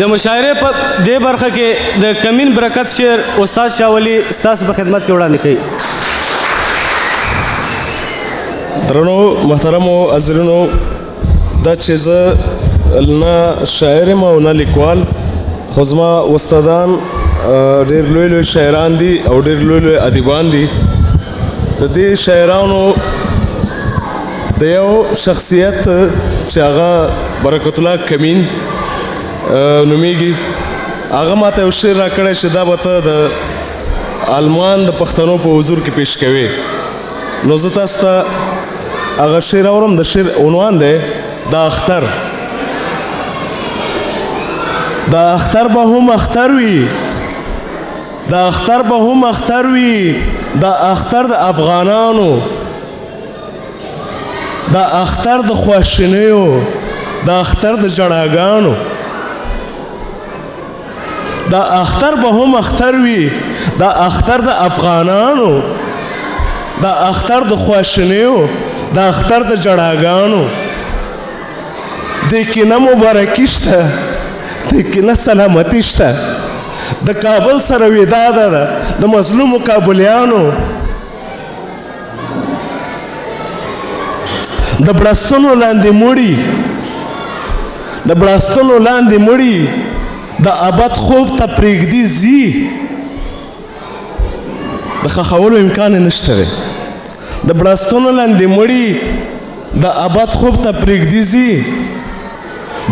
د مشاعرې په دې برخه کې د کمین برکت شعر استاد شاه ولي ستاسو په خدمت کې وړاندې کوي. درنو محترمو حاضرینو، دا چې زه نه شاعر یم او نه لیکوال، خو زما استادان ډېر لوی لوی شاعران دي او ډېر لوی لوی ادیبان دي. د دې شاعرانو د یو شخصیت چې هغه برکت الله کمین نومیږي، هغه ماته یو شعر راکړی چې دا به ته د آلمان د پښتنو په حضور کې پیش کوې. نو زه تاسو ته هغه شعر اورم. د شعر عنوان دی دا اختر. دا اختر به هم اختر وي، دا اختر به هم اختر وي، دا اختر د افغانانو، دا اختر د خواشینیو، دا اختر د ژړاګانو. دا اختر به هم اختر وي، دا اختر د افغانانو، دا اختر د خواشینیو، دا اختر د ژړاګانو. دې کې نه مبارکي شته، دې کې نه سلامتي شته. د کابل سره وداع ده د مظلومو کابلیانو. د بړستنو لاندې مړي، د بړستنو لاندې مړي، د ابد خوب ته پرېږدي ځي. د ښخولو امکان یې نشته دی. د بړستنو لاندې مړي، د ابد خوب ته پرېږدي ځي.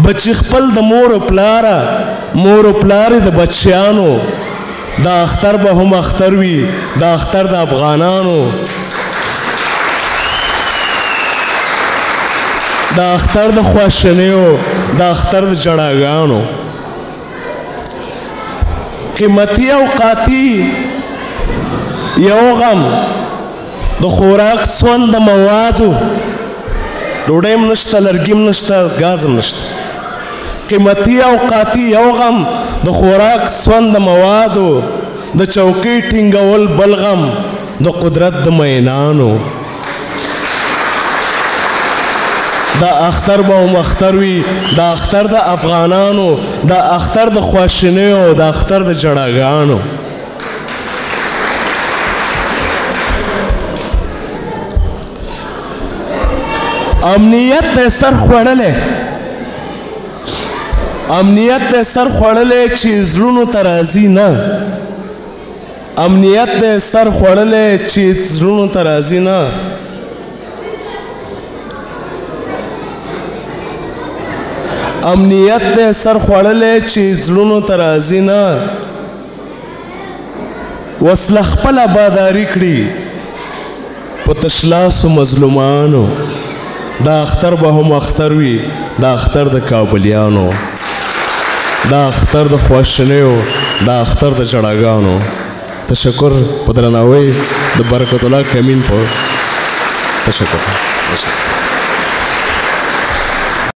بچي خپل د مور و پلاره، مور و پلارې د بچیانو. دا اختر به هم اختر وي، دا اختر د افغانانو، دا اختر د خواشینیو، دا اختر د ژړاګانو. قیمتي اوقاتي یو غم، د خوراک سوند د موادو، ډوډۍ هم نشته، لرګي هم نشته، ګاز هم نشته. قیمتي اوقاتي یو غم، د خوراک سوند د موادو، د چوکۍ ټینګول بل غم، د قدرت د مینانو. دا اختر به هم اختر وي، دا اختر د افغانانو، دا اختر د خواشینیو، دا اختر د ژړاګانو. امنیت د سر خوړلی، امنیت د سر خوړلی چې زړونو ته راځي نه. امنیت د سر خوړلی چې زړونو ته راځي نه. امنیت د سر خوړلی چې زړونو ته راځي نه. وسله خپله باداري کړي په تشلاسو مظلومانو. دا اختر به هم اختر وي، دا اختر د کابلیانو، دا اختر د خواشینیو، دا اختر د ژړاګانو. تشکر په درناوي د برکت الله کمین په تشکر.